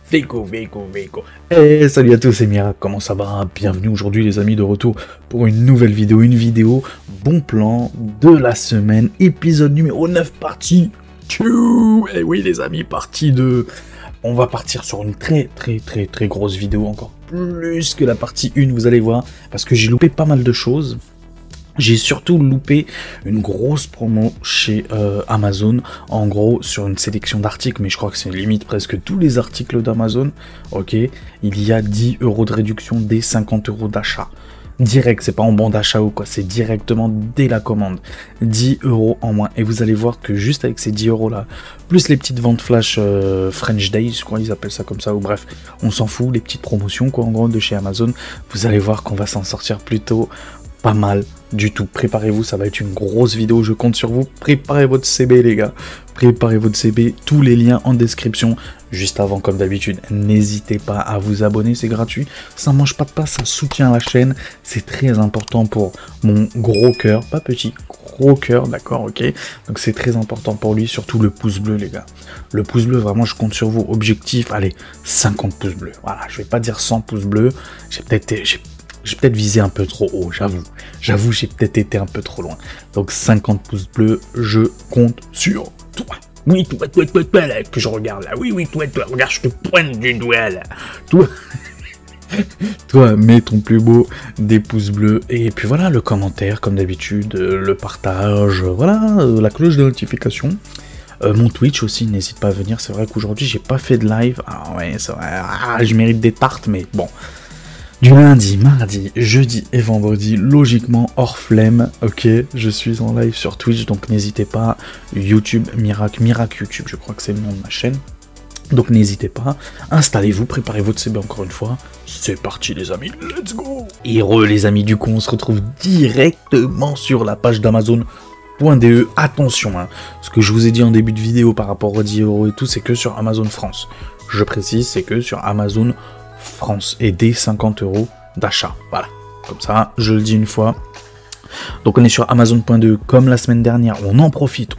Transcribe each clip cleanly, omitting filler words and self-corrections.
Veiko. Eh, salut à tous, c'est Mirac, comment ça va? Bienvenue aujourd'hui les amis de retour pour une nouvelle vidéo, bon plan de la semaine, épisode numéro 9, partie 2. Eh oui les amis, partie 2. On va partir sur une très grosse vidéo, encore plus que la partie 1, vous allez voir, parce que j'ai loupé pas mal de choses. J'ai surtout loupé une grosse promo chez Amazon, en gros sur une sélection d'articles, mais je crois que c'est limite presque tous les articles d'Amazon, ok. Il y a 10 € de réduction dès 50 € d'achat. Direct, c'est pas en bon d'achat ou quoi, c'est directement dès la commande. 10 € en moins. Et vous allez voir que juste avec ces 10 € là, plus les petites ventes flash French Days, je crois ils appellent ça comme ça, ou bref, on s'en fout, les petites promotions quoi en gros de chez Amazon, vous allez voir qu'on va s'en sortir plutôt pas mal du tout. Préparez-vous, ça va être une grosse vidéo, je compte sur vous. Préparez votre CB les gars, préparez votre CB, tous les liens en description. Juste avant, comme d'habitude, n'hésitez pas à vous abonner, c'est gratuit, ça mange pas de pain, ça soutient la chaîne, c'est très important pour mon gros cœur, pas petit, gros cœur, d'accord, ok. Donc c'est très important pour lui, surtout le pouce bleu les gars. Le pouce bleu, vraiment je compte sur vous, objectif, allez, 50 pouces bleus, voilà, je vais pas dire 100 pouces bleus, j'ai peut-être visé un peu trop haut, j'avoue, j'ai peut-être été un peu trop loin. Donc 50 pouces bleus, je compte sur toi. Oui, toi, là, que je regarde là. Oui, toi, regarde, je te pointe du doigt là. Toi, mets ton plus beau des pouces bleus. Et puis voilà, le commentaire, comme d'habitude, le partage, voilà, la cloche de notification. Mon Twitch aussi, n'hésite pas à venir. C'est vrai qu'aujourd'hui, j'ai pas fait de live. Ah ouais, c'est vrai, je mérite des tartes, mais bon. Du lundi, mardi, jeudi et vendredi, logiquement hors flemme, ok, je suis en live sur Twitch, donc n'hésitez pas, YouTube, Mirac YouTube, je crois que c'est le nom de ma chaîne, donc n'hésitez pas, installez-vous, préparez votre CB encore une fois, c'est parti les amis, let's go. Et les amis, du coup on se retrouve directement sur la page d'Amazon.de, attention, hein, ce que je vous ai dit en début de vidéo par rapport aux 10 € et tout, c'est que sur Amazon France, je précise, c'est que sur Amazon France et dès 50 € d'achat. Voilà, comme ça, je le dis une fois. Donc on est sur Amazon.de comme la semaine dernière. On en profite.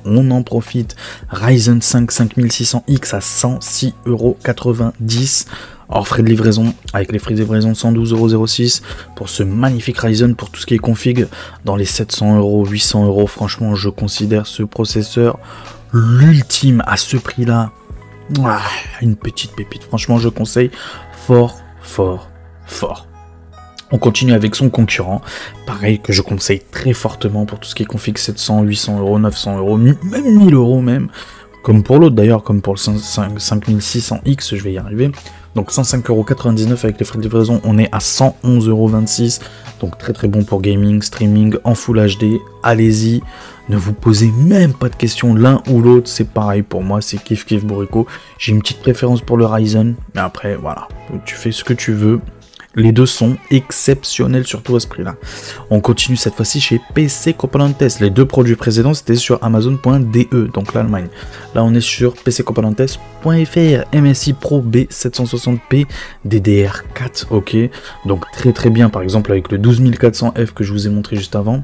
Ryzen 5 5600X à 106,90 €. Hors frais de livraison, avec les frais de livraison 112,06 € pour ce magnifique Ryzen, pour tout ce qui est config dans les 700 €, 800 €. Franchement, je considère ce processeur l'ultime à ce prix-là. Une petite pépite. Franchement, je conseille fort. On continue avec son concurrent, pareil que je conseille très fortement pour tout ce qui est config 700, 800 €, 900 €, même 1000 € même, comme pour l'autre d'ailleurs, comme pour le 5600X, je vais y arriver. Donc 105,99 € avec les frais de livraison, on est à 111,26 €, donc très bon pour gaming, streaming, en Full HD, allez-y. Ne vous posez même pas de questions, l'un ou l'autre, c'est pareil pour moi, c'est kiff bourrico. J'ai une petite préférence pour le Ryzen, mais après, voilà, tu fais ce que tu veux. Les deux sont exceptionnels, surtout à ce prix-là. On continue cette fois-ci chez PC Componentes. Les deux produits précédents, c'était sur Amazon.de, donc l'Allemagne. Là, on est sur pccomponentes.fr, MSI Pro B760p, DDR4, ok. Donc très bien, par exemple, avec le 12400F que je vous ai montré juste avant.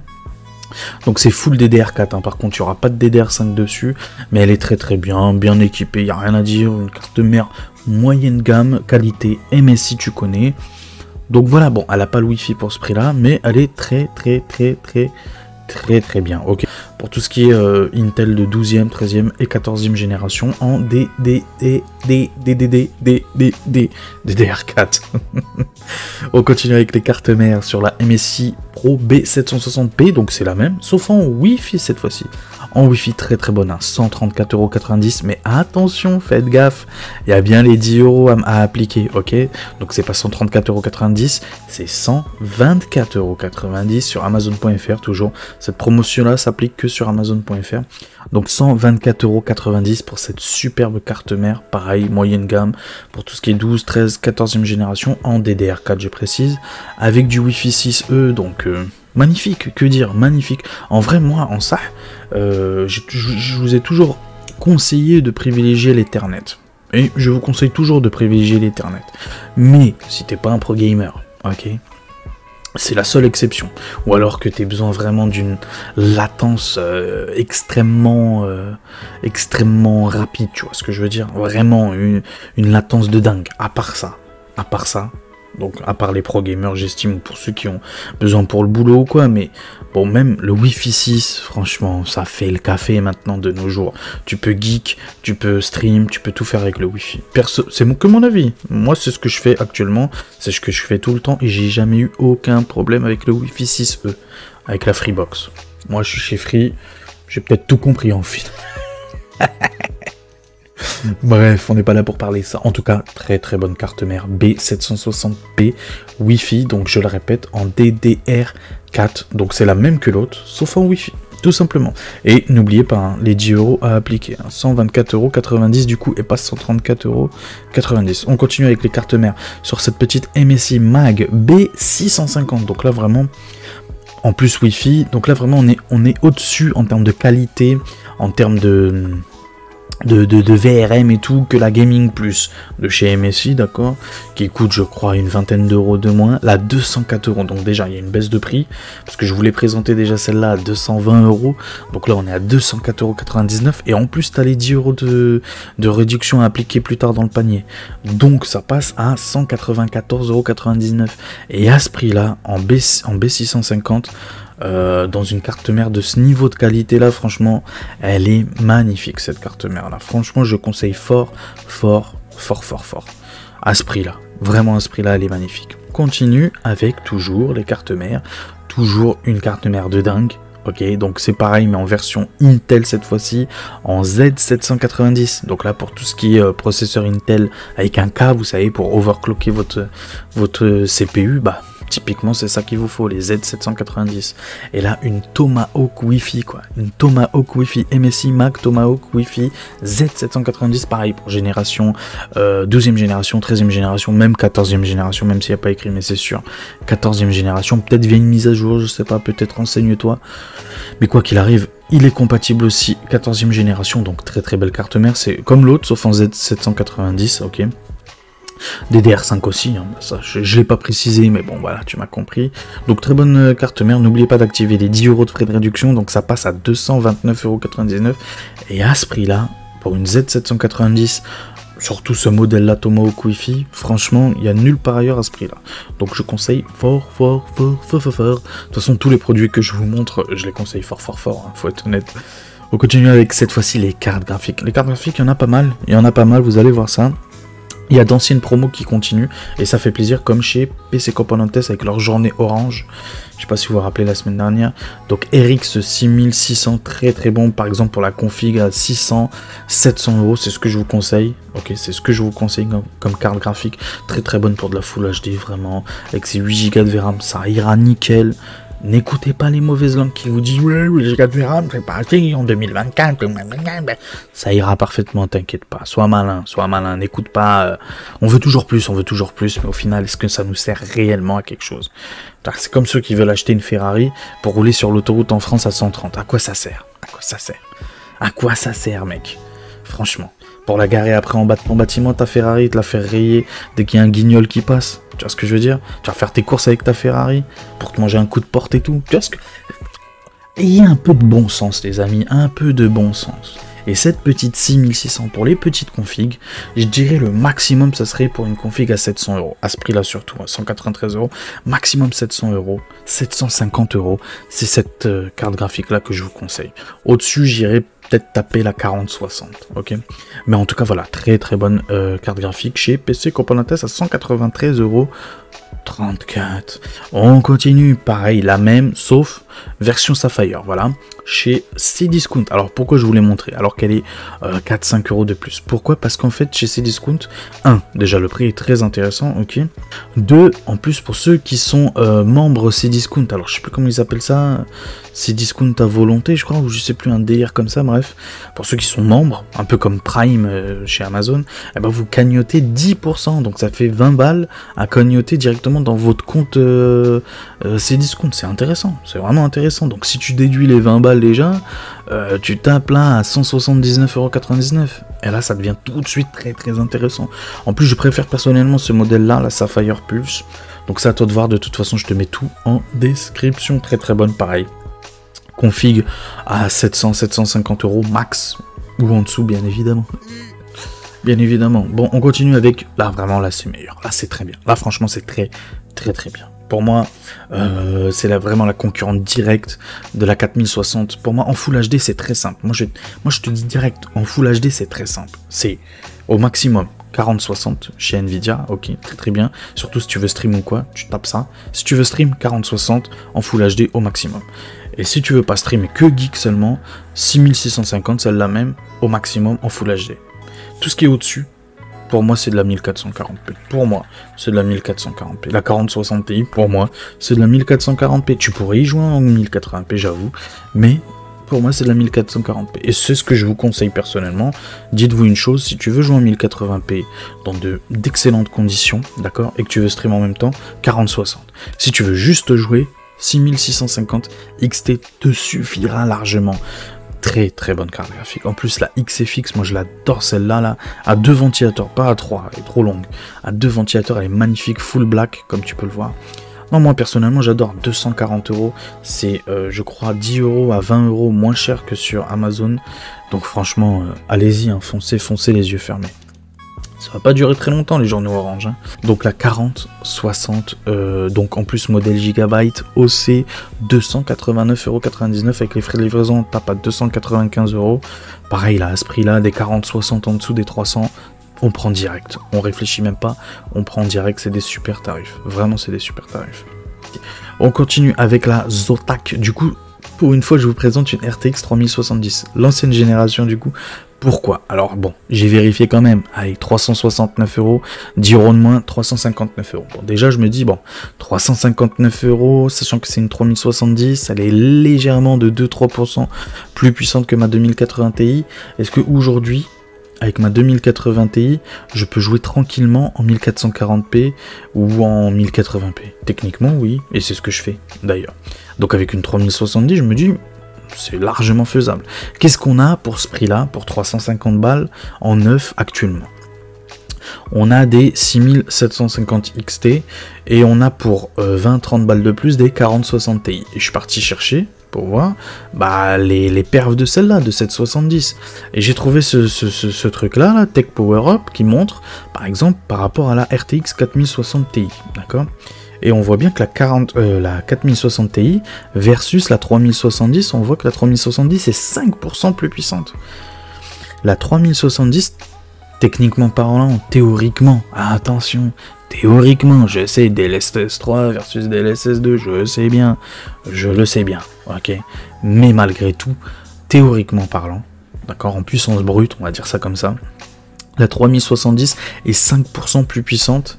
Donc c'est full DDR4, hein. Par contre il n'y aura pas de DDR5 dessus, mais elle est très bien équipée, il n'y a rien à dire, une carte mère moyenne gamme, qualité MSI tu connais. Donc voilà, bon, elle n'a pas le Wi-Fi pour ce prix là, mais elle est très bien, ok. Pour tout ce qui est Intel de 12e, 13e et 14e génération en DDR4. On continue avec les cartes mères sur la MSI Pro B760p, donc c'est la même, sauf en Wi-Fi cette fois-ci. En Wi-Fi très bonne, hein, 134,90 €, mais attention, faites gaffe, il y a bien les 10 € à appliquer, ok. Donc c'est pas 134,90 €, c'est 124,90 € sur Amazon.fr toujours. Cette promotion-là s'applique que sur Amazon.fr. Donc 124,90 € pour cette superbe carte mère, pareil, moyenne gamme, pour tout ce qui est 12, 13, 14e génération, en DDR4 je précise, avec du Wi-Fi 6E, donc magnifique, que dire, magnifique. En vrai, moi, en ça, je vous ai toujours conseillé de privilégier l'Ethernet. Et je vous conseille toujours de privilégier l'Ethernet. Mais, si t'es pas un pro gamer, ok, C'est la seule exception. Ou alors que tu aies besoin vraiment d'une latence extrêmement rapide, tu vois ce que je veux dire. Vraiment une latence de dingue. À part ça, donc à part les pro gamers, j'estime, pour ceux qui ont besoin pour le boulot ou quoi, mais bon, même le Wi-Fi 6, franchement, ça fait le café maintenant de nos jours. Tu peux geek, tu peux stream, tu peux tout faire avec le Wi-Fi. C'est que mon avis. Moi, c'est ce que je fais actuellement, c'est ce que je fais tout le temps, et j'ai jamais eu aucun problème avec le Wi-Fi 6E, avec la Freebox. Moi, je suis chez Free, j'ai peut-être tout compris en fait. Bref, on n'est pas là pour parler de ça. En tout cas, très très bonne carte mère B760p Wi-Fi, donc je le répète, en DDR4. Donc c'est la même que l'autre, sauf en Wi-Fi, tout simplement. Et n'oubliez pas, hein, les 10 € à appliquer. Hein, 124,90 € du coup, et pas 134,90 €. On continue avec les cartes mères sur cette petite MSI Mag B650. Donc là, vraiment, en plus Wi-Fi. Donc là, vraiment, on est au-dessus en termes de qualité, en termes de VRM et tout, que la Gaming Plus de chez MSI, d'accord, qui coûte je crois une vingtaine d'euros de moins, là 204 €, donc déjà il y a une baisse de prix, parce que je voulais présenter déjà celle-là à 220 €, donc là on est à 204,99 €, et en plus t'as les 10 € de réduction à appliquer plus tard dans le panier, donc ça passe à 194,99 €, et à ce prix là, en B650, dans une carte mère de ce niveau de qualité là, franchement elle est magnifique cette carte mère là, franchement je conseille fort à ce prix là, vraiment à ce prix là elle est magnifique. Continue avec toujours les cartes mères, toujours une carte mère de dingue. Ok, donc c'est pareil mais en version Intel cette fois-ci, en Z790, donc là pour tout ce qui est processeur Intel avec un K, vous savez, pour overclocker votre CPU, bah typiquement c'est ça qu'il vous faut, les Z790. Et là une Tomahawk Wi-Fi quoi, une Tomahawk Wi-Fi MSI Mag Tomahawk Wi-Fi Z790, pareil pour génération 12e génération, 13e génération, même 14e génération, même s'il n'y a pas écrit mais c'est sûr, 14e génération, peut-être via une mise à jour, je sais pas, peut-être renseigne-toi. Mais quoi qu'il arrive, il est compatible aussi 14e génération, donc très très belle carte mère, c'est comme l'autre sauf en Z790, ok. DDR5 aussi, hein, ça je l'ai pas précisé, mais bon voilà, tu m'as compris. Donc très bonne carte mère, n'oubliez pas d'activer les 10 € de frais de réduction, donc ça passe à 229,99 €, et à ce prix là, pour une Z790, surtout ce modèle là Tomahawk Wi-Fi, franchement, il y a nulle part ailleurs à ce prix là. Donc je conseille fort. De toute façon, tous les produits que je vous montre, je les conseille fort, hein, faut être honnête. On continue avec cette fois-ci les cartes graphiques. Les cartes graphiques, il y en a pas mal, vous allez voir ça. Il y a d'anciennes promos qui continuent, et ça fait plaisir, comme chez PC Componentes avec leur journée orange. Je sais pas si vous vous rappelez la semaine dernière. Donc RX 6600, très très bon, par exemple pour la config à 600, 700 €, c'est ce que je vous conseille. Ok, c'est ce que je vous conseille comme carte graphique. Très très bonne pour de la Full HD, vraiment. Avec ses 8 Go de VRAM, ça ira nickel. N'écoutez pas les mauvaises langues qui vous disent ouais, les Go de VRAM, c'est parti en 2024. Ça ira parfaitement, t'inquiète pas. Sois malin. N'écoute pas. On veut toujours plus, mais au final, est-ce que ça nous sert réellement à quelque chose? C'est comme ceux qui veulent acheter une Ferrari pour rouler sur l'autoroute en France à 130. À quoi ça sert? À quoi ça sert, mec? Franchement. Pour la garer après en bas de ton bâtiment, ta Ferrari, te la faire rayer dès qu'il y a un guignol qui passe. Tu vois ce que je veux dire? Tu vas faire tes courses avec ta Ferrari pour te manger un coup de porte et tout. Tu vois ce que... Ayez un peu de bon sens, les amis, un peu de bon sens. Et cette petite 6600 pour les petites configs, je dirais le maximum, ça serait pour une config à 700 €. À ce prix-là surtout, à 193 €, maximum 700 €, 750 €. C'est cette carte graphique-là que je vous conseille. Au-dessus, j'irai peut-être taper la 4060, ok. Mais en tout cas, voilà, très très bonne carte graphique chez PC Componentes à 193,34 €. On continue, pareil, la même, sauf version Sapphire, voilà, chez Cdiscount. Alors pourquoi je vous l'ai montré alors qu'elle est 4-5 € de plus? Pourquoi? Parce qu'en fait chez Cdiscount, déjà le prix est très intéressant, ok. 2, en plus pour ceux qui sont membres Cdiscount, alors je sais plus comment ils appellent ça, Cdiscount à volonté je crois, ou je sais plus, un délire comme ça, bref. 9,99. Pour ceux qui sont membres, un peu comme Prime chez Amazon, eh ben vous cagnotez 10%, donc ça fait 20 balles à cagnoter directement dans votre compte Cdiscount. C'est intéressant, c'est vraiment intéressant. Donc si tu déduis les 20 balles déjà, tu tapes là à 179,99 €. Et là ça devient tout de suite très très intéressant. En plus je préfère personnellement ce modèle là, la Sapphire Pulse. Donc c'est à toi de voir, de toute façon je te mets tout en description. Très très bonne, pareil. Config à 700-750 € max, ou en dessous bien évidemment. Bien évidemment. Bon, on continue avec... Là vraiment, là c'est meilleur. Là c'est très bien. Là franchement c'est très très très bien. Pour moi, c'est vraiment la concurrente directe de la 4060. Pour moi, en Full HD, c'est très simple. Moi, je te dis direct, en Full HD, c'est très simple. C'est au maximum 4060 chez Nvidia, ok, très très bien. Surtout si tu veux stream ou quoi, tu tapes ça. Si tu veux stream, 4060 en Full HD au maximum. Et si tu veux pas streamer que geek seulement, 6650, celle-là même, au maximum en Full HD. Tout ce qui est au-dessus, pour moi, c'est de la 1440p. Pour moi, c'est de la 1440p. La 4060 Ti, pour moi, c'est de la 1440p. Tu pourrais y jouer en 1080p, j'avoue. Mais, pour moi, c'est de la 1440p. Et c'est ce que je vous conseille personnellement. Dites-vous une chose, si tu veux jouer en 1080p dans d'excellentes conditions, d'accord, et que tu veux stream en même temps, 4060. Si tu veux juste jouer, 6650 XT te suffira largement. Très très bonne carte graphique. En plus la XFX, moi je l'adore celle-là, là, à 2 ventilateurs, pas à 3, elle est trop longue. À 2 ventilateurs, elle est magnifique, full black, comme tu peux le voir. Non, moi personnellement j'adore. 240 €, c'est je crois 10 € à 20 € moins cher que sur Amazon. Donc franchement, allez-y, hein, foncez les yeux fermés. Ça va pas durer très longtemps les journaux Orange. Hein. Donc la 4060, donc en plus modèle Gigabyte OC, 289,99 € avec les frais de livraison, on tape à 295 €. Pareil là, à ce prix là, des 4060 en dessous des 300, on prend direct. On réfléchit même pas, on prend direct, c'est des super tarifs. Vraiment c'est des super tarifs. On continue avec la Zotac. Du coup, pour une fois je vous présente une RTX 3070, l'ancienne génération du coup. Pourquoi? Alors bon, j'ai vérifié quand même, avec 369 €, 10 € de moins, 359 €. Bon, déjà je me dis, bon, 359 €, sachant que c'est une 3070, elle est légèrement de 2-3% plus puissante que ma 2080 Ti. Est-ce que aujourd'hui, avec ma 2080 Ti, je peux jouer tranquillement en 1440p ou en 1080p? Techniquement oui, et c'est ce que je fais d'ailleurs. Donc avec une 3070, je me dis... c'est largement faisable. Qu'est-ce qu'on a pour ce prix-là, pour 350 balles en neuf actuellement? On a des 6750 XT et on a pour 20-30 balles de plus des 4060 Ti. Et je suis parti chercher pour voir bah, les perfs de celle-là, de cette 70. Et j'ai trouvé ce truc-là, là, Tech Power Up, qui montre, par exemple, par rapport à la RTX 4060 Ti. D'accord ? Et on voit bien que la 4060 Ti versus la 3070, on voit que la 3070 est 5% plus puissante. La 3070, techniquement parlant, théoriquement, attention, théoriquement, je sais, DLSS 3 versus DLSS 2, je le sais bien, ok. Mais malgré tout, théoriquement parlant, d'accord, en puissance brute, on va dire ça comme ça, la 3070 est 5% plus puissante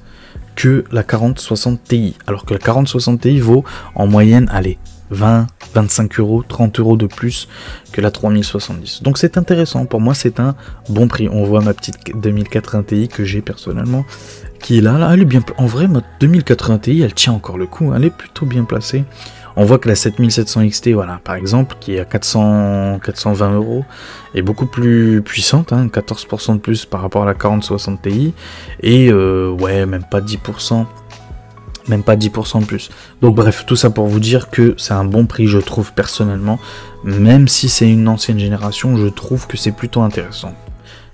que la 4060 Ti, alors que la 4060 Ti vaut en moyenne, allez, 20, 25 €, 30 € de plus que la 3070. Donc c'est intéressant, pour moi c'est un bon prix. On voit ma petite 2080 Ti que j'ai personnellement, qui est là, elle est bien, en vrai ma 2080 Ti elle tient encore le coup, elle est plutôt bien placée. On voit que la 7700 XT, voilà, par exemple, qui est à 420 €, est beaucoup plus puissante, hein, 14% de plus par rapport à la 4060 Ti, et ouais, même pas 10% de plus. Donc bref, tout ça pour vous dire que c'est un bon prix, je trouve, personnellement, même si c'est une ancienne génération, je trouve que c'est plutôt intéressant.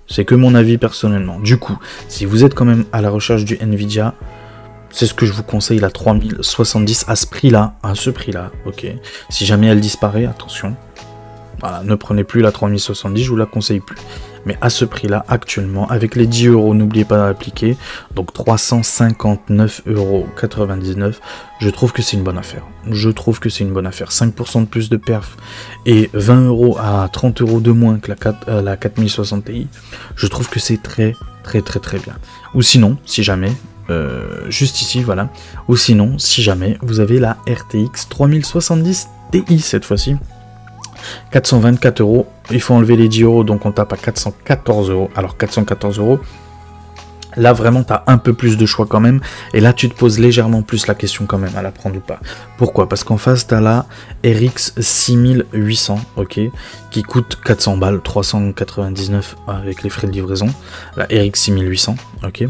C'est que mon avis personnellement. Du coup, si vous êtes quand même à la recherche du Nvidia, c'est ce que je vous conseille, la 3070 à ce prix-là, ok. Si jamais elle disparaît, attention. Voilà, ne prenez plus la 3070, je vous la conseille plus. Mais à ce prix-là, actuellement, avec les 10 €, n'oubliez pas d'appliquer, donc 359,99 €, je trouve que c'est une bonne affaire. 5% de plus de perf et 20 € à 30 € de moins que la 4060 Ti, je trouve que c'est très bien. Ou sinon, si jamais... juste ici, voilà. Ou sinon, si jamais vous avez la RTX 3070 Ti cette fois-ci, 424 € il faut enlever les 10 euros, donc on tape à 414 euros. Alors 414 euros, là vraiment tu as un peu plus de choix quand même, et là tu te poses légèrement plus la question quand même à la prendre ou pas. Pourquoi? Parce qu'en face tu as la RX 6800, ok, qui coûte 400 balles, 399 avec les frais de livraison, la RX 6800, ok,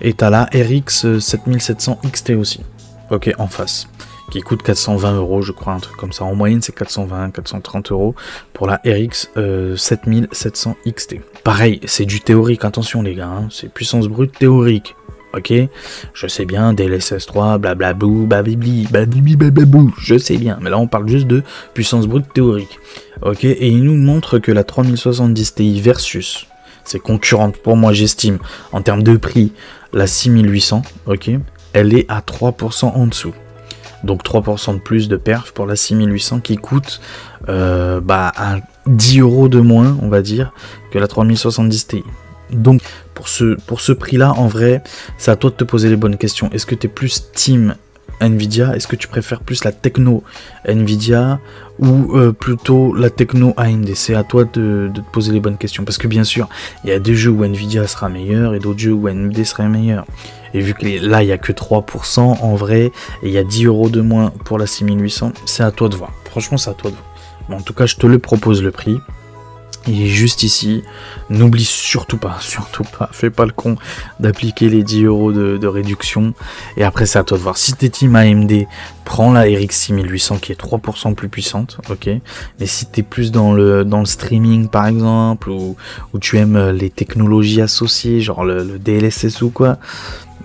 et tu as la RX 7700 XT aussi, ok, en face, qui coûte 420 euros, je crois, un truc comme ça. En moyenne, c'est 420, 430 euros pour la RX 7700 XT. Pareil, c'est du théorique, attention les gars, hein, c'est puissance brute théorique. Ok, je sais bien, DLSS 3, blablabou, babibli, babibli, je sais bien, mais là on parle juste de puissance brute théorique. Ok, et il nous montre que la 3070 Ti versus ses concurrentes, pour moi j'estime, en termes de prix, la 6800, ok, elle est à 3% en dessous. Donc 3% de plus de perf pour la 6800 qui coûte à 10 euros de moins, on va dire, que la 3070 Ti. Donc pour ce prix-là, en vrai, c'est à toi de te poser les bonnes questions. Est-ce que tu es plus team Nvidia? Est-ce que tu préfères plus la techno Nvidia ou plutôt la techno AMD? C'est à toi de te poser les bonnes questions. Parce que bien sûr, il y a des jeux où Nvidia sera meilleur et d'autres jeux où AMD sera meilleur. Et vu que là, il n'y a que 3% en vrai, et il y a 10 euros de moins pour la 6800, c'est à toi de voir. Franchement, c'est à toi de voir. Mais en tout cas, je te le propose le prix. Il est juste ici. N'oublie surtout pas, fais pas le con d'appliquer les 10 euros de réduction. Et après, c'est à toi de voir. Si t'es team AMD, prends la RX 6800 qui est 3% plus puissante, ok. Mais si t'es plus dans le streaming par exemple, ou tu aimes les technologies associées, genre le DLSS ou quoi,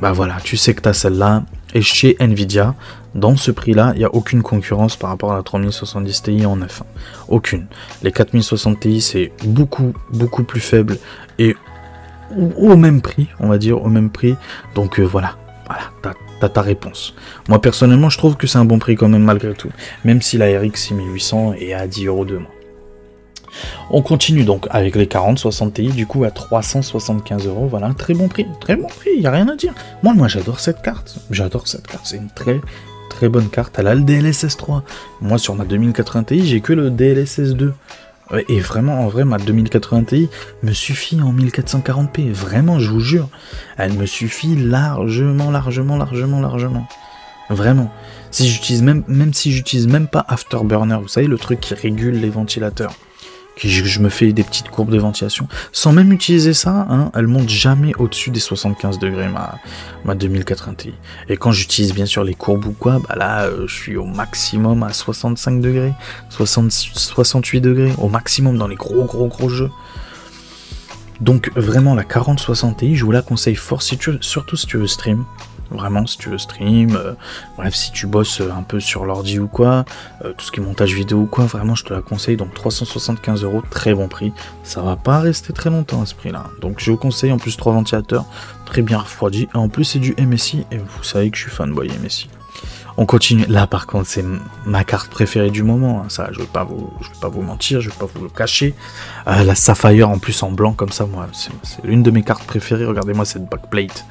bah voilà, tu sais que t'as celle-là. Et chez Nvidia, dans ce prix-là, il n'y a aucune concurrence par rapport à la 3070 Ti en F1. Aucune. Les 4060 Ti, c'est beaucoup plus faible et au même prix, on va dire, au même prix. Donc voilà, t'as ta réponse. Moi, personnellement, je trouve que c'est un bon prix quand même, malgré tout. Même si la RX 6800 est à 10 euros de moins. On continue donc avec les 4060 Ti, du coup à 375 euros, voilà, un très bon prix, il n'y a rien à dire. Moi j'adore cette carte, c'est une très bonne carte, elle a le DLSS 3. Moi sur ma 2080 Ti, j'ai que le DLSS 2. Et vraiment, en vrai, ma 2080 Ti me suffit en 1440p, vraiment, je vous jure. Elle me suffit largement. Vraiment. Si j'utilise même si j'utilise même pas Afterburner, vous savez, le truc qui régule les ventilateurs. Je me fais des petites courbes de ventilation. Sans même utiliser ça, hein, elle monte jamais au-dessus des 75 degrés, ma 2080 Ti. Et quand j'utilise bien sûr les courbes ou quoi, bah là, je suis au maximum à 65 degrés, 68 degrés, au maximum dans les gros jeux. Donc vraiment, la 4060 Ti, je vous la conseille fort, surtout si tu veux stream. Vraiment, si tu veux stream, bref, si tu bosses un peu sur l'ordi ou quoi, tout ce qui est montage vidéo ou quoi, vraiment, je te la conseille. Donc 375 euros, très bon prix. Ça va pas rester très longtemps à ce prix-là. Donc je vous conseille, en plus 3 ventilateurs, très bien refroidis. Et en plus, c'est du MSI, et vous savez que je suis fanboy MSI. On continue. Là, par contre, c'est ma carte préférée du moment. Hein. Ça, je vais pas vous mentir, je vais pas vous le cacher. La Sapphire, en plus en blanc comme ça, moi, c'est l'une de mes cartes préférées. Regardez-moi cette backplate.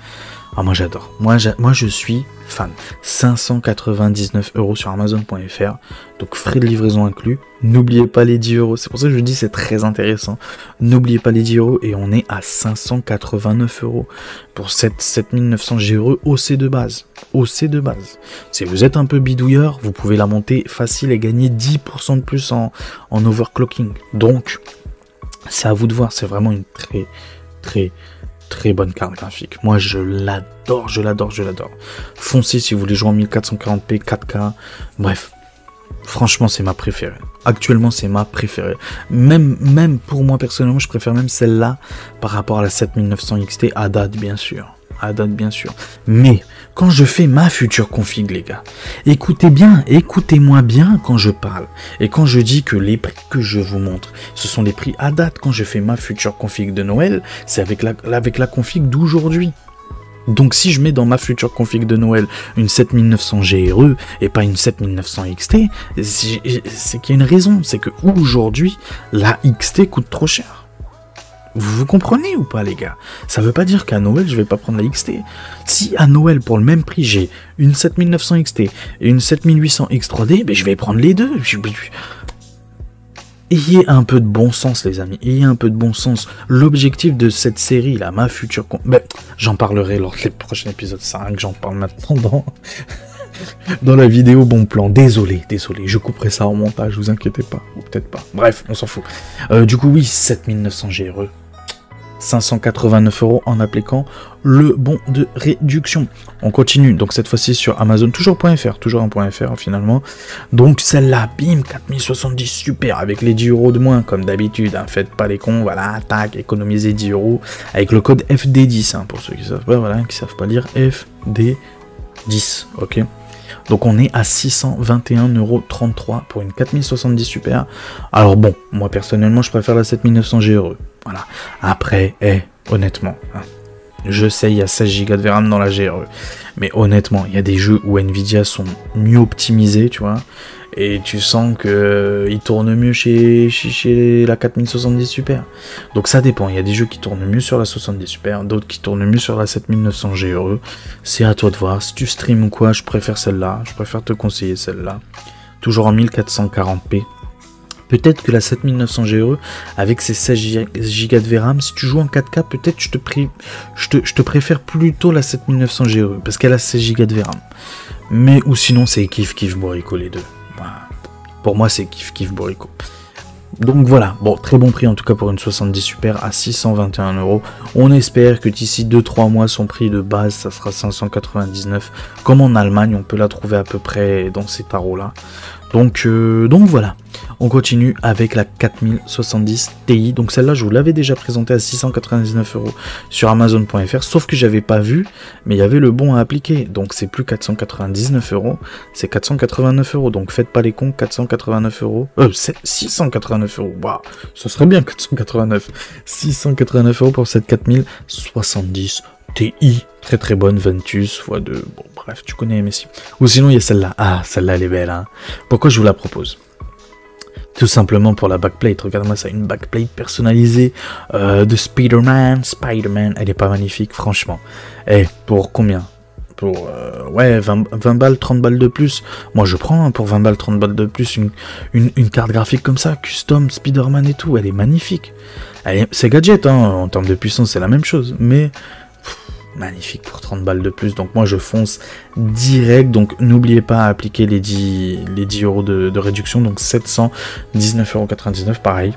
Ah, moi j'adore, moi je suis fan. 599 euros sur Amazon.fr, donc frais de livraison inclus. N'oubliez pas les 10 euros, c'est pour ça que je dis c'est très intéressant. N'oubliez pas les 10 euros et on est à 589 euros pour cette 7900 GRE OC de base. Si vous êtes un peu bidouilleur, vous pouvez la monter facile et gagner 10% de plus en overclocking. Donc c'est à vous de voir, c'est vraiment une très bonne carte graphique. Moi, je l'adore. Foncez si vous voulez jouer en 1440p, 4K. Bref, franchement, c'est ma préférée. Actuellement, c'est ma préférée. Même pour moi, personnellement, je préfère même celle-là par rapport à la 7900 XT à date, bien sûr. Mais quand je fais ma future config, les gars, écoutez-moi bien quand je parle. Et quand je dis que les prix que je vous montre, ce sont les prix à date quand je fais ma future config de Noël, c'est avec la config d'aujourd'hui. Donc si je mets dans ma future config de Noël une 7900 GRE et pas une 7900 XT, c'est qu'il y a une raison, c'est que aujourd'hui, la XT coûte trop cher. Vous comprenez ou pas, les gars? Ça veut pas dire qu'à Noël, je vais pas prendre la XT. Si à Noël, pour le même prix, j'ai une 7900 XT et une 7800 X3D, ben je vais prendre les deux. ayez un peu de bon sens, les amis. Ayez un peu de bon sens. L'objectif de cette série, là, ma future... Ben, j'en parlerai lors des prochains épisodes 5. J'en parle maintenant dans la vidéo bon plan. Désolé. Je couperai ça en montage, vous inquiétez pas. Ou peut-être pas. Bref, on s'en fout. Du coup, oui, 7900 GRE. 589 € en appliquant le bon de réduction. On continue, donc cette fois-ci sur Amazon, toujours un .fr finalement. Donc celle-là, bim, 4070, super, avec les 10 € de moins, comme d'habitude, hein, faites pas les cons, voilà, tac, économisez 10 € avec le code FD10, hein, pour ceux qui savent pas, voilà, qui savent pas lire, FD10, ok. Donc on est à 621,33 € pour une 4070 super. Alors bon, moi personnellement, je préfère la 7900 GRE. Voilà. Après, honnêtement, hein, je sais, il y a 16 Go de RAM dans la GRE. Mais honnêtement, il y a des jeux où Nvidia sont mieux optimisés, tu vois. Et tu sens qu'ils tournent mieux chez la 4070 Super. Donc ça dépend, il y a des jeux qui tournent mieux sur la 70 Super, d'autres qui tournent mieux sur la 7900 GRE. C'est à toi de voir, si tu streams ou quoi, je préfère celle-là, je préfère te conseiller celle-là. Toujours en 1440p. Peut-être que la 7900 GRE, avec ses 16 Go de VRAM, si tu joues en 4K, peut-être je te préfère plutôt la 7900 GRE, parce qu'elle a 16 Go de VRAM. Mais, ou sinon, c'est kiff Borico les deux. Voilà. Pour moi, c'est kiff Borico. Donc voilà, bon, très bon prix en tout cas pour une 70 Super à 621 €. On espère que d'ici 2-3 mois, son prix de base, ça sera 599. Comme en Allemagne, on peut la trouver à peu près dans ces tarots-là. Donc voilà, on continue avec la 4070 Ti. Donc celle-là, je vous l'avais déjà présentée à 699 € sur Amazon.fr, sauf que j'avais pas vu, mais il y avait le bon à appliquer. Donc c'est plus 499 €, c'est 489 €. Donc faites pas les cons, 489 €. 689 €. Waouh, ce serait bien 489. 689 € pour cette 4070 Ti. Très bonne, Ventus x2. Bon, bref, tu connais Messi. Ou sinon, il y a celle-là. Ah, celle-là, elle est belle. Hein. Pourquoi je vous la propose? Tout simplement pour la backplate. Regarde-moi ça, une backplate personnalisée de Spider-Man. Elle est pas magnifique, franchement. Et pour combien? Pour 20 balles, 30 balles de plus. Moi, je prends hein, pour 20 balles, 30 balles de plus une carte graphique comme ça, custom, Spider-Man et tout. Elle est magnifique. C'est gadget, hein, en termes de puissance, c'est la même chose. Mais... magnifique pour 30 balles de plus, donc moi je fonce direct, donc n'oubliez pas à appliquer les 10 € de réduction, donc 719,99 €, pareil,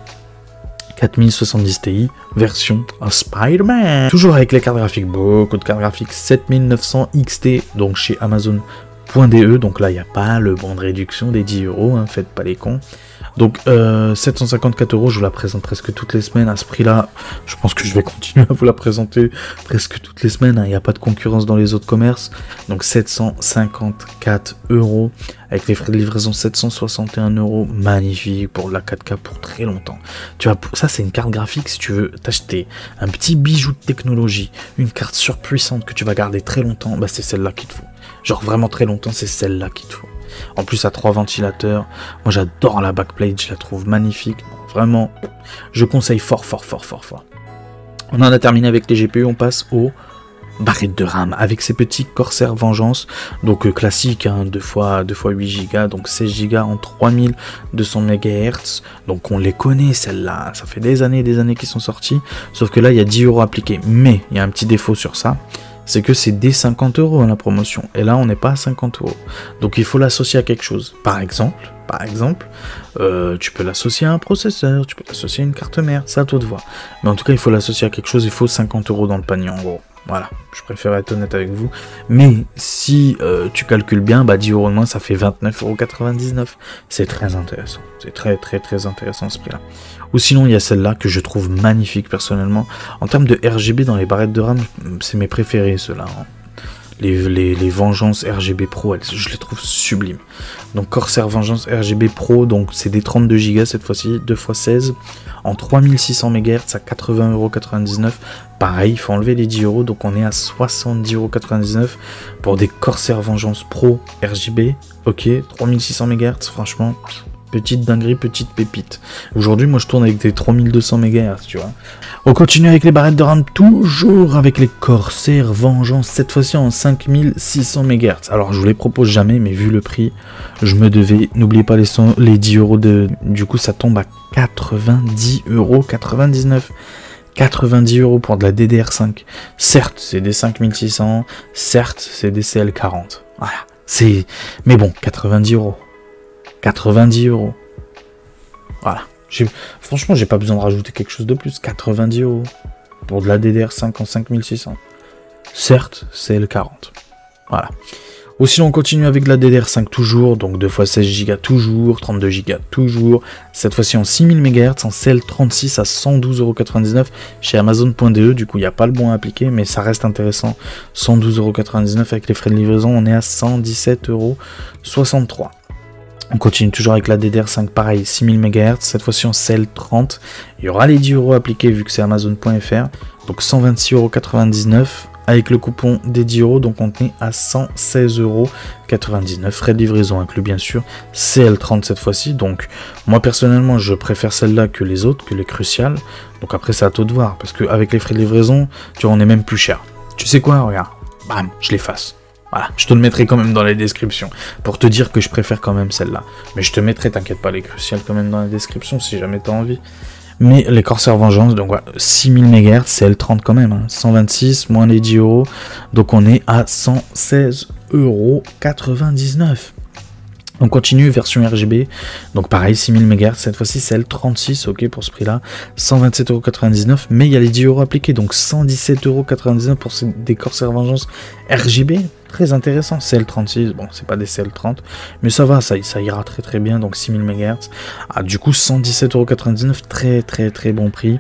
4070 Ti, version Spider-Man. Toujours avec les cartes graphiques, beaucoup de cartes graphiques, 7900 XT, donc chez Amazon.de, donc là il n'y a pas le bon de réduction des 10 €, hein, faites pas les cons. Donc 754 €, je vous la présente presque toutes les semaines à ce prix-là. Je pense que je vais continuer à vous la présenter presque toutes les semaines. Il n'y a pas de concurrence dans les autres commerces. Donc 754 € avec les frais de livraison 761 €. Magnifique pour la 4K pour très longtemps. Tu vois, ça c'est une carte graphique si tu veux t'acheter un petit bijou de technologie, une carte surpuissante que tu vas garder très longtemps. Bah c'est celle-là qu'il te faut. Genre vraiment très longtemps, c'est celle-là qu'il te faut. En plus à 3 ventilateurs, moi j'adore la backplate, je la trouve magnifique, vraiment, je conseille fort. On en a terminé avec les GPU, on passe aux barrettes de RAM, avec ces petits Corsair Vengeance, donc classique, hein, 2 x 8 Go, donc 16 Go en 3200 MHz, donc on les connaît celles-là, ça fait des années qu'ils sont sortis, sauf que là il y a 10 € appliqués, mais il y a un petit défaut sur ça, c'est que c'est dès 50 € la promotion. Et là, on n'est pas à 50 €. Donc, il faut l'associer à quelque chose. Par exemple, tu peux l'associer à un processeur, tu peux l'associer à une carte mère. C'est à toi de voir. Mais en tout cas, il faut l'associer à quelque chose. Il faut 50 € dans le panier, en gros. Voilà, je préfère être honnête avec vous. Mais si tu calcules bien, 10 € de moins, ça fait 29,99 €. C'est très intéressant. C'est très intéressant ce prix-là. Ou sinon, il y a celle-là que je trouve magnifique personnellement. En termes de RGB dans les barrettes de RAM, c'est mes préférés, ceux-là. Hein. Les Vengeance RGB Pro, je les trouve sublimes. Donc Corsair Vengeance RGB Pro, donc c'est des 32 Go cette fois-ci, 2 x 16, en 3600 MHz à 80,99 €. Pareil, il faut enlever les 10 €, donc on est à 70,99 € pour des Corsair Vengeance Pro RGB. Ok, 3600 MHz, franchement, petite dinguerie, petite pépite. Aujourd'hui, moi je tourne avec des 3200 MHz, tu vois. On continue avec les barrettes de RAM, toujours avec les Corsair Vengeance, cette fois-ci en 5600 MHz. Alors je vous les propose jamais, mais vu le prix, je me devais. N'oubliez pas les 10 euros du coup ça tombe à 90,99 €. 90 € pour de la DDR5. Certes, c'est des 5600, certes, c'est des CL40. Voilà. Mais bon, 90 €. 90 €. Voilà. Franchement, j'ai pas besoin de rajouter quelque chose de plus. 90 € pour de la DDR5 en 5600. Certes, CL40. Voilà. Aussi, on continue avec la DDR5 toujours, donc 2 x 16 Go toujours, 32 Go toujours, cette fois-ci en 6000 MHz, en CL36 à 112,99 € chez Amazon.de, du coup il n'y a pas le bon à appliquer, mais ça reste intéressant, 112,99 € avec les frais de livraison, on est à 117,63 €. On continue toujours avec la DDR5, pareil, 6000 MHz, cette fois-ci en CL30, il y aura les 10 € appliqués vu que c'est Amazon.fr, donc 126,99 €. Avec le coupon des 10 €, donc on est à 116,99 €. Frais de livraison inclus bien sûr. CL30 cette fois-ci. Donc moi personnellement je préfère celle-là que les autres, que les cruciales. Donc après c'est à toi de voir. Parce qu'avec les frais de livraison, tu vois, on est même plus cher. Tu sais quoi, regarde. Bam, je l'efface. Voilà, je te le mettrai quand même dans la description. Pour te dire que je préfère quand même celle-là. Mais je te mettrai, t'inquiète pas, les cruciales quand même dans la description si jamais t'as envie. Mais les Corsair Vengeance, donc voilà, 6000 MHz, c'est L30 quand même, hein, 126 moins les 10 €, donc on est à 116,99 €. On continue, version RGB, donc pareil, 6000 MHz, cette fois-ci c'est L36, ok pour ce prix-là, 127,99 €, mais il y a les 10 € appliqués, donc 117,99 € pour des Corsair Vengeance RGB, très intéressant, CL36, bon c'est pas des CL30, mais ça va, ça ira très très bien, donc 6000 MHz, du coup 117,99 €, très bon prix.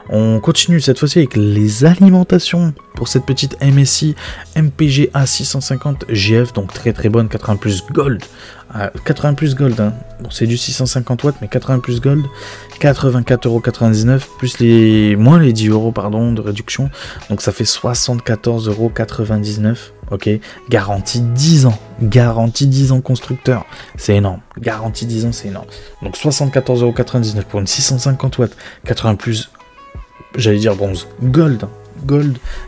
On continue cette fois-ci avec les alimentations pour cette petite MSI MPG A650 GF, donc très bonne, 80 plus Gold. 80 plus Gold, hein. Bon, c'est du 650 watts, mais 80 plus Gold, 84,99 € plus moins les 10 € pardon, de réduction, donc ça fait 74,99 €. Ok, garantie 10 ans, garantie 10 ans constructeur, c'est énorme, garantie 10 ans, c'est énorme. Donc 74,99 € pour une 650 watts, 80 plus. J'allais dire bronze, gold,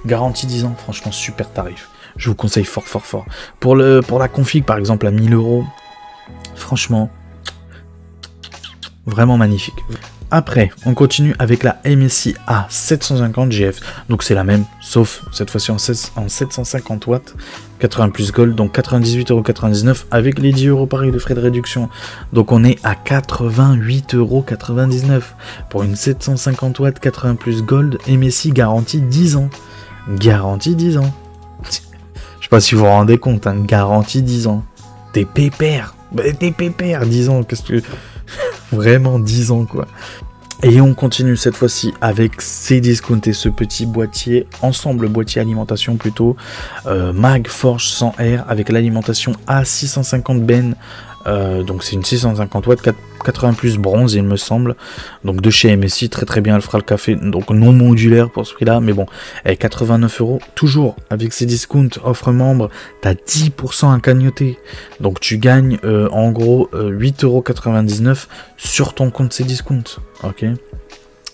garantie 10 ans, franchement super tarif. Je vous conseille fort. Pour la config par exemple à 1000 €, franchement, vraiment magnifique. Après, on continue avec la MSI A750 GF, donc c'est la même, sauf cette fois-ci en 750 watts, 80 plus Gold, donc 98,99 € avec les 10 € pareil de frais de réduction, donc on est à 88,99 € pour une 750 watts 80 plus Gold MSI garantie 10 ans. Garantie 10 ans. Je sais pas si vous vous rendez compte, hein, garantie 10 ans. T'es pépère, 10 ans, qu'est-ce que... Vraiment 10 ans quoi. Et on continue cette fois-ci avec Cdiscount et ce petit boîtier, boîtier alimentation plutôt, Mag Forge 100R avec l'alimentation A650 Ben, donc c'est une 650 watts 80 plus bronze il me semble, donc de chez MSI, très bien, elle fera le café, donc non modulaire pour ce prix là, mais bon, 89 €, toujours avec Cdiscount, offre membre, t'as 10% à cagnoter, donc tu gagnes en gros 8,99 € sur ton compte Cdiscount, ok.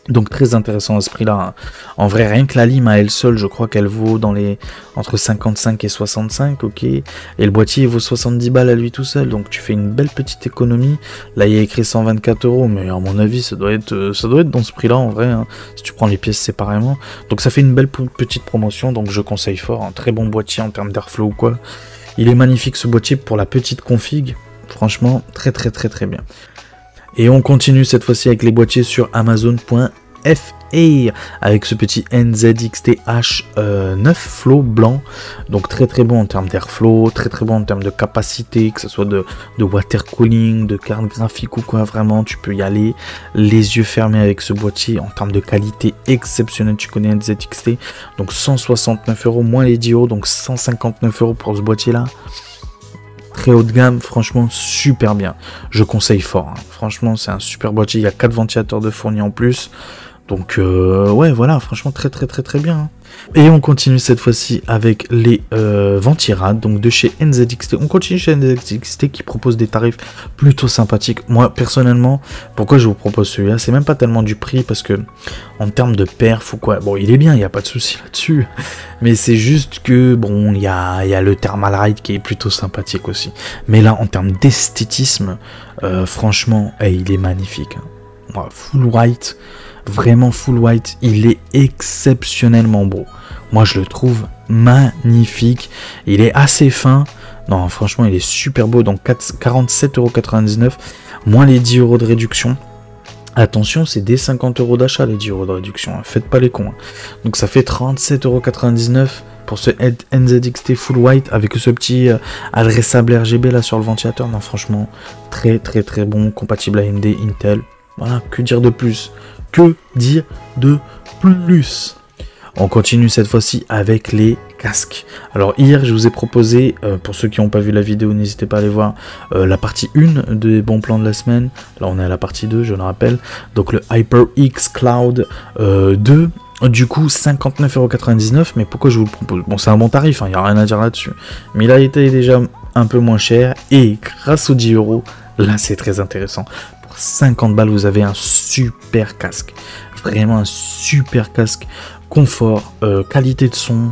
Donc très intéressant à ce prix là, hein. En vrai rien que la lime à elle seule je crois qu'elle vaut dans les entre 55 et 65, ok, et le boîtier vaut 70 balles à lui tout seul, donc tu fais une belle petite économie. Là il y a écrit 124 €, mais à mon avis ça doit être dans ce prix là en vrai, hein, si tu prends les pièces séparément, donc ça fait une belle petite promotion, donc je conseille fort, un très bon boîtier en termes d'airflow ou quoi, il est magnifique ce boîtier pour la petite config, franchement très bien. Et on continue cette fois-ci avec les boîtiers sur Amazon.fr avec ce petit NZXT-H9 Flow blanc. Donc très bon en termes d'airflow, très bon en termes de capacité, que ce soit de water cooling, de carte graphique ou quoi, vraiment tu peux y aller les yeux fermés avec ce boîtier. En termes de qualité exceptionnelle, tu connais NZXT, donc 169 € moins les 10 €, donc 159 € pour ce boîtier là. Très haut de gamme, franchement super bien, je conseille fort, hein. Franchement c'est un super boîtier, il y a 4 ventilateurs de fournis en plus, Donc ouais, voilà, franchement très très très très bien. Et on continue cette fois-ci avec les Ventirad, donc de chez NZXT. On continue chez NZXT qui propose des tarifs plutôt sympathiques. Moi personnellement, pourquoi je vous propose celui-là, c'est même pas tellement du prix, parce que en termes de perf ou quoi, bon il est bien, il n'y a pas de souci là-dessus. Mais c'est juste que bon, il y a le Thermal Ride qui est plutôt sympathique aussi. Mais là, en termes d'esthétisme, franchement, il est magnifique. Hein. Ouais, full white. Vraiment full white, il est exceptionnellement beau. Moi je le trouve magnifique. Il est assez fin. Non franchement il est super beau. Donc 47,99 €, moins les 10 € de réduction. Attention, c'est des 50 € d'achat les 10 € de réduction. Hein. Faites pas les cons. Hein. Donc ça fait 37,99 € pour ce NZXT full white avec ce petit adressable RGB là sur le ventilateur. Non franchement très très très bon, compatible AMD, Intel. Voilà, que dire de plus? Que dire de plus? On continue cette fois-ci avec les casques. Alors hier je vous ai proposé, pour ceux qui n'ont pas vu la vidéo, n'hésitez pas à aller voir la partie 1 des bons plans de la semaine. Là on est à la partie 2, je le rappelle. Donc le HyperX Cloud 2. Du coup 59,99 €, mais pourquoi je vous le propose? Bon c'est un bon tarif, il n'y a rien à dire là-dessus. Mais il a été déjà un peu moins cher et grâce aux 10 €, là c'est très intéressant. 50 balles, vous avez un super casque. Vraiment un super casque. Confort, qualité de son,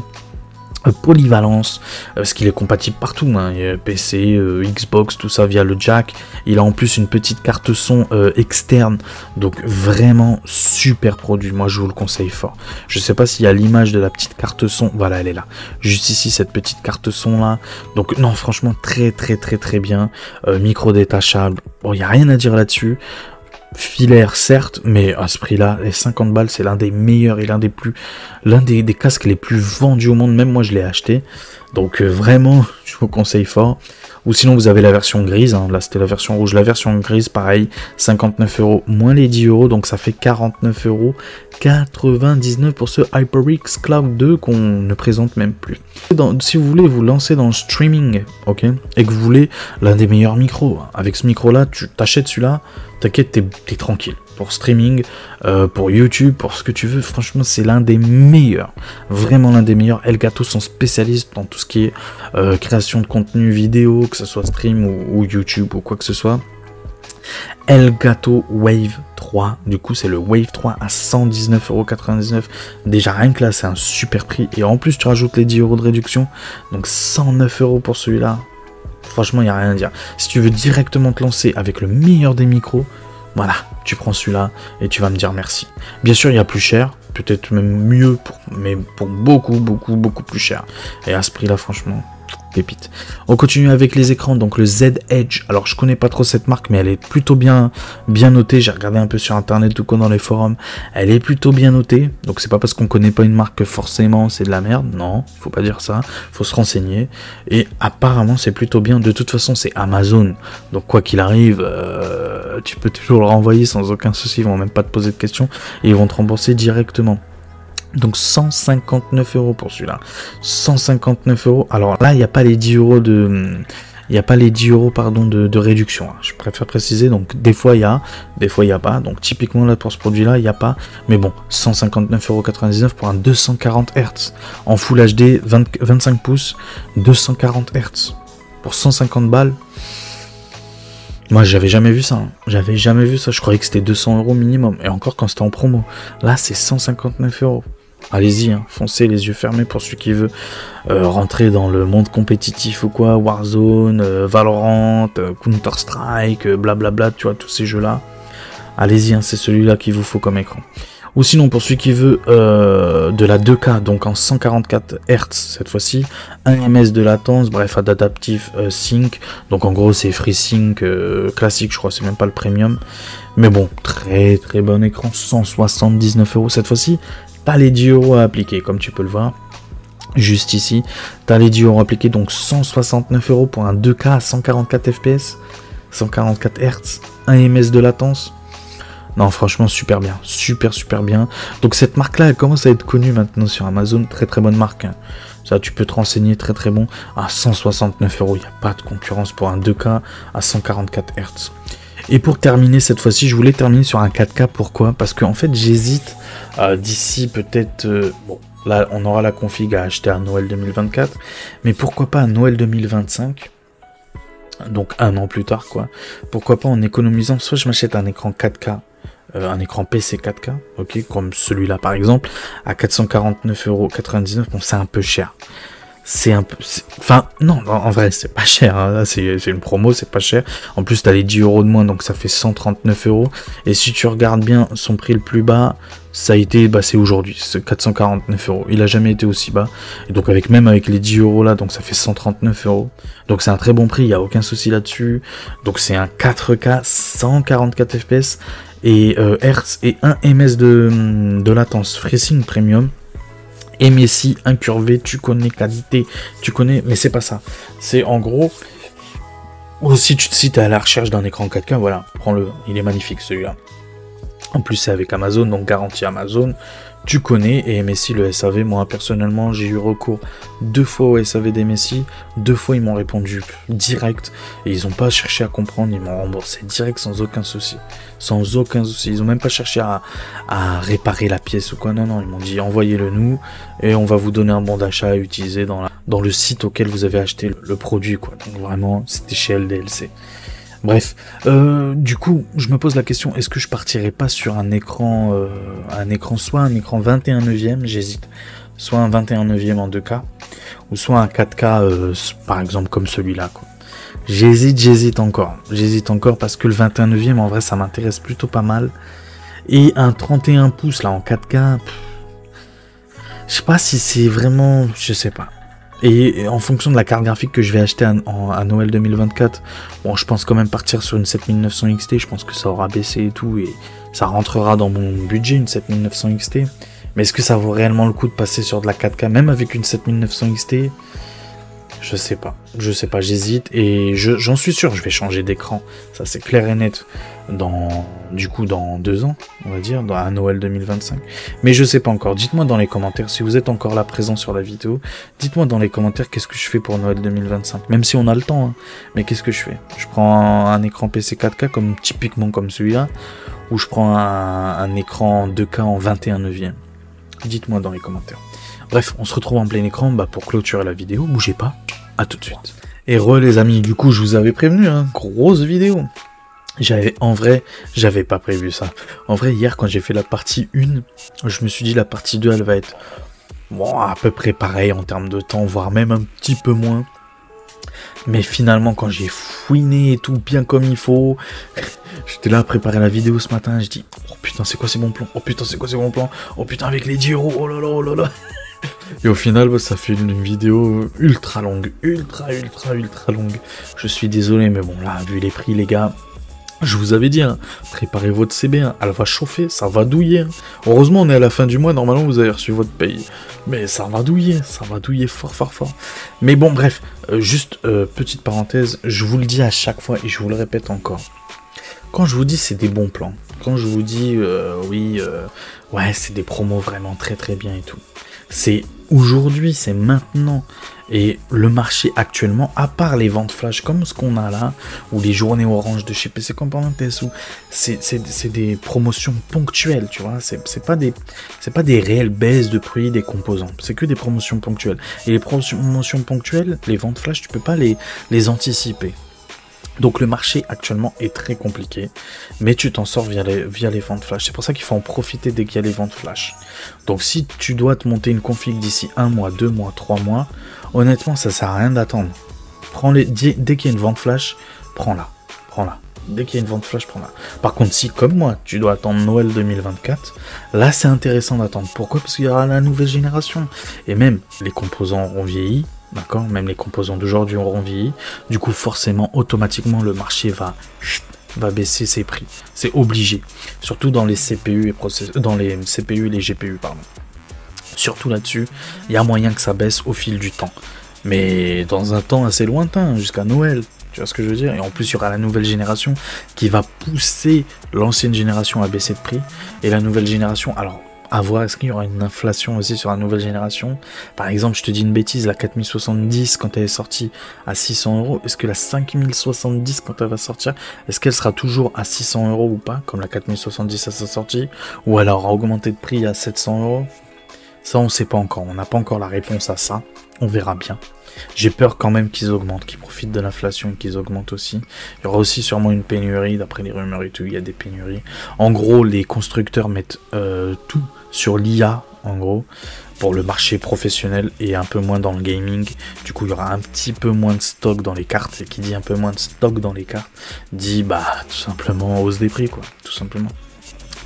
polyvalence, parce qu'il est compatible partout. Hein. Il y a PC, Xbox, tout ça via le jack. Il a en plus une petite carte son externe. Donc vraiment super produit. Moi je vous le conseille fort. Je sais pas s'il y a l'image de la petite carte son. Voilà, elle est là. Juste ici, cette petite carte son là. Donc non, franchement très très très très bien. Micro détachable. Bon, il n'y a rien à dire là-dessus. Filaire certes, mais à ce prix-là, les 50 balles, c'est l'un des meilleurs et l'un des casques les plus vendus au monde. Même moi, je l'ai acheté. Donc vraiment, je vous conseille fort. Ou sinon, vous avez la version grise. Hein. Là, c'était la version rouge. La version grise, pareil, 59 € moins les 10 €. Donc ça fait 49,99 € pour ce HyperX Cloud 2 qu'on ne présente même plus. Si vous voulez vous lancer dans le streaming, ok, et que vous voulez l'un des meilleurs micros, avec ce micro-là, tu t'achètes celui-là, t'inquiète, t'es tranquille. Pour streaming, pour YouTube, pour ce que tu veux, franchement c'est l'un des meilleurs, vraiment l'un des meilleurs. Elgato sont spécialistes dans tout ce qui est création de contenu vidéo, que ce soit stream ou YouTube ou quoi que ce soit. Elgato Wave 3, du coup c'est le Wave 3 à 119,99 €. Déjà rien que là c'est un super prix, et en plus tu rajoutes les 10 € de réduction, donc 109 € pour celui-là. Franchement il n'y a rien à dire. Si tu veux directement te lancer avec le meilleur des micros, voilà, tu prends celui-là et tu vas me dire merci. Bien sûr, il y a plus cher, peut-être même mieux, mais pour beaucoup, beaucoup, beaucoup plus cher. Et à ce prix-là, franchement, pépite. On continue avec les écrans, donc le Z Edge. Alors, je connais pas trop cette marque, mais elle est plutôt bien notée. J'ai regardé un peu sur internet ou quoi dans les forums. Elle est plutôt bien notée. Donc, c'est pas parce qu'on connaît pas une marque que forcément c'est de la merde. Non, faut pas dire ça. Faut se renseigner. Et apparemment, c'est plutôt bien. De toute façon, c'est Amazon. Donc, quoi qu'il arrive, tu peux toujours le renvoyer sans aucun souci. Ils vont même pas te poser de questions et ils vont te rembourser directement. Donc 159 € pour celui-là. 159 €. Alors là, il n'y a pas les 10 € de... Il n'y a pas les 10 € pardon, de réduction. Hein. Je préfère préciser. Donc des fois il y a, des fois il n'y a pas. Donc typiquement là pour ce produit-là, il n'y a pas. Mais bon, 159,99 € pour un 240 Hz. En Full HD, 25 pouces, 240 Hz. Pour 150 balles. Moi j'avais jamais vu ça. Hein. J'avais jamais vu ça. Je croyais que c'était 200 € minimum. Et encore quand c'était en promo. Là c'est 159 €. Allez-y, hein, foncez les yeux fermés pour celui qui veut rentrer dans le monde compétitif ou quoi, Warzone, Valorant, Counter-Strike, blablabla, tu vois, tous ces jeux-là. Allez-y, hein, c'est celui-là qu'il vous faut comme écran. Ou sinon, pour celui qui veut de la 2K, donc en 144 Hz cette fois-ci, 1 ms de latence, bref, adaptatif sync, donc en gros c'est FreeSync classique, je crois, c'est même pas le premium. Mais bon, très très bon écran, 179 € cette fois-ci. T'as les 10 € à appliquer, comme tu peux le voir. Juste ici, t'as les 10 € appliqués, donc 169 € pour un 2K à 144 fps, 144 Hz, 1 ms de latence. Non, franchement, super bien, super bien. Donc cette marque-là, elle commence à être connue maintenant sur Amazon, très très bonne marque. Hein. Ça, tu peux te renseigner, très très bon. À 169 €, il n'y a pas de concurrence pour un 2K à 144 Hz. Et pour terminer cette fois-ci, je voulais terminer sur un 4K. Pourquoi? Parce qu'en fait, j'hésite d'ici peut-être... bon, là, on aura la config à acheter à Noël 2024. Mais pourquoi pas à Noël 2025? Donc un an plus tard, quoi. Pourquoi pas en économisant? Soit je m'achète un écran 4K, un écran PC 4K, ok, comme celui-là par exemple, à 449,99 €. Bon, c'est un peu cher. C'est un peu... Enfin, non, en vrai, c'est pas cher. Hein. C'est une promo, c'est pas cher. En plus, t'as les 10 € de moins, donc ça fait 139 €. Et si tu regardes bien son prix le plus bas, ça a été... Bah, c'est aujourd'hui, c'est 449 €. Il a jamais été aussi bas. Et donc, même avec les 10 € là, donc ça fait 139 €. Donc, c'est un très bon prix, il n'y a aucun souci là-dessus. Donc, c'est un 4K, 144 FPS et Hz et 1 ms de latence. FreeSync Premium. MSI, incurvé, tu connais, qualité, tu connais, mais c'est pas ça. C'est en gros, si tu es à la recherche d'un écran 4K, voilà, prends-le, il est magnifique celui-là. En plus, c'est avec Amazon, donc garantie Amazon. Tu connais, et MSI, le SAV, moi personnellement, j'ai eu recours 2 fois au SAV d'MSI, 2 fois ils m'ont répondu direct, et ils n'ont pas cherché à comprendre, ils m'ont remboursé direct sans aucun souci. Sans aucun souci, ils n'ont même pas cherché à réparer la pièce ou quoi, non, ils m'ont dit envoyez-le nous, et on va vous donner un bon d'achat à utiliser dans le site auquel vous avez acheté le produit, quoi. Donc vraiment, c'était chez LDLC. Bref, du coup, je me pose la question, est-ce que je partirais pas sur un écran, soit un écran 21 neuvième, j'hésite, soit un 21 neuvième en 2K, ou soit un 4K, par exemple, comme celui-là, quoi. J'hésite encore parce que le 21 neuvième, en vrai, ça m'intéresse plutôt pas mal. Et un 31 pouces, là, en 4K, je sais pas si c'est vraiment, je sais pas. Et en fonction de la carte graphique que je vais acheter à Noël 2024, bon, je pense quand même partir sur une 7900 XT, je pense que ça aura baissé et tout, et ça rentrera dans mon budget, une 7900 XT. Mais est-ce que ça vaut réellement le coup de passer sur de la 4K, même avec une 7900 XT? Je sais pas, j'hésite, et j'en suis sûr, je vais changer d'écran, ça c'est clair et net, dans 2 ans, on va dire, à Noël 2025, mais je sais pas encore. Dites-moi dans les commentaires, si vous êtes encore là présent sur la vidéo, dites-moi dans les commentaires qu'est-ce que je fais pour Noël 2025, même si on a le temps, hein, mais qu'est-ce que je fais? Je prends un écran PC 4K, typiquement comme celui-là, ou je prends un écran 2K en 21 neuvième? Dites-moi dans les commentaires. Bref, on se retrouve en plein écran pour clôturer la vidéo. Bougez pas, à tout de suite. Et les amis, du coup, je vous avais prévenu, hein, grosse vidéo. En vrai, j'avais pas prévu ça. En vrai, hier, quand j'ai fait la partie 1, je me suis dit la partie 2, elle va être bon, à peu près pareil en termes de temps, voire même un petit peu moins. Mais finalement, quand j'ai fouiné et tout bien comme il faut, j'étais là à préparer la vidéo ce matin, je dis oh putain, c'est quoi ces bons plans? Oh putain, c'est quoi ces bons plans? Oh putain, avec les 10 €, oh là là, oh là là. Et au final, ça fait une vidéo ultra longue, ultra longue. Je suis désolé, mais bon, là, vu les prix, les gars, je vous avais dit, hein, préparez votre CB, hein, elle va chauffer, ça va douiller. Hein. Heureusement, on est à la fin du mois, normalement, vous avez reçu votre paye. Mais ça va douiller fort. Mais bon, bref, juste petite parenthèse, je vous le dis à chaque fois et je vous le répète encore. Quand je vous dis c'est des bons plans, quand je vous dis ouais, c'est des promos vraiment très bien et tout. C'est aujourd'hui, c'est maintenant. Et le marché actuellement, à part les ventes flash comme ce qu'on a là, ou les journées orange de chez PC Componentes, c'est des promotions ponctuelles, tu vois. C'est pas des réelles baisses de prix des composants. C'est que des promotions ponctuelles. Et les promotions ponctuelles, les ventes flash, tu peux pas les anticiper. Donc le marché actuellement est très compliqué, mais tu t'en sors via les ventes flash. C'est pour ça qu'il faut en profiter dès qu'il y a les ventes flash. Donc si tu dois te monter une config d'ici 1 mois, 2 mois, 3 mois, honnêtement ça sert à rien d'attendre. Dès qu'il y a une vente flash, prends-la. Dès qu'il y a une vente flash, prends-la. Par contre, si comme moi, tu dois attendre Noël 2024, là c'est intéressant d'attendre. Pourquoi? Parce qu'il y aura la nouvelle génération. Et même les composants auront vieilli. D'accord, même les composants d'aujourd'hui auront vieilli. Du coup, forcément, automatiquement, le marché va baisser ses prix. C'est obligé. Surtout dans les CPU et les GPU, pardon. Surtout là-dessus, il y a moyen que ça baisse au fil du temps. Mais dans un temps assez lointain, jusqu'à Noël. Tu vois ce que je veux dire? Et en plus, il y aura la nouvelle génération qui va pousser l'ancienne génération à baisser de prix. Et la nouvelle génération, alors, à voir, est-ce qu'il y aura une inflation aussi sur la nouvelle génération? Par exemple, je te dis une bêtise, la 4070 quand elle est sortie à 600 €, est-ce que la 5070 quand elle va sortir, est-ce qu'elle sera toujours à 600 € ou pas, comme la 4070 à sa sortie, ou elle aura augmenté de prix à 700 €? Ça, on sait pas encore, on n'a pas encore la réponse à ça, on verra bien. J'ai peur quand même qu'ils augmentent, qu'ils profitent de l'inflation et qu'ils augmentent aussi. Il y aura aussi sûrement une pénurie, d'après les rumeurs et tout, il y a des pénuries. En gros, les constructeurs mettent tout sur l'IA, en gros, pour le marché professionnel et un peu moins dans le gaming. Du coup, il y aura un petit peu moins de stock dans les cartes. Et qui dit un peu moins de stock dans les cartes, dit bah tout simplement hausse des prix, quoi, tout simplement.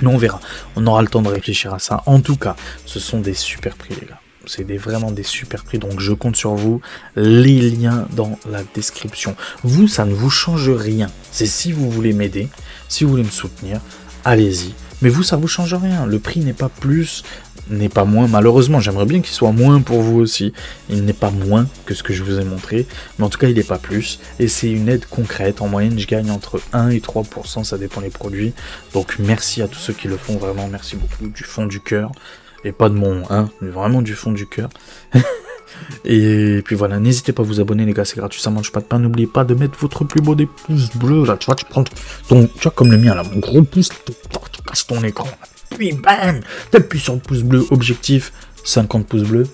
Mais on verra, on aura le temps de réfléchir à ça. En tout cas, ce sont des super prix, les gars. C'est vraiment des super prix, donc je compte sur vous. Les liens dans la description. Vous, ça ne vous change rien. C'est si vous voulez m'aider, si vous voulez me soutenir, allez-y. Mais vous, ça vous change rien. Le prix n'est pas plus, n'est pas moins. Malheureusement, j'aimerais bien qu'il soit moins pour vous aussi. Il n'est pas moins que ce que je vous ai montré. Mais en tout cas, il n'est pas plus. Et c'est une aide concrète. En moyenne, je gagne entre 1 et 3%. Ça dépend des produits. Donc, merci à tous ceux qui le font. Vraiment, merci beaucoup du fond du cœur. Et pas de mon, mais vraiment du fond du cœur. Et puis voilà, n'hésitez pas à vous abonner les gars, c'est gratuit, ça mange pas de pain. N'oubliez pas de mettre votre plus beau des pouces bleus là, tu vois, tu prends ton, tu vois comme le mien là, mon gros pouce, tu casses ton écran, puis bam, t'appuies sur le pouce bleu, objectif 50 pouces bleus.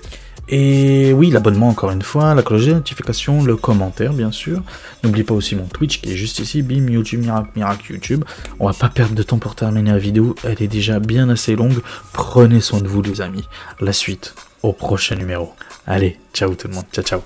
Et oui, l'abonnement encore une fois, la cloche de notification, le commentaire bien sûr. N'oubliez pas aussi mon Twitch qui est juste ici, bim, YouTube, miracle, YouTube. On va pas perdre de temps pour terminer la vidéo, elle est déjà bien assez longue. Prenez soin de vous les amis. La suite au prochain numéro. Allez, ciao tout le monde, ciao ciao.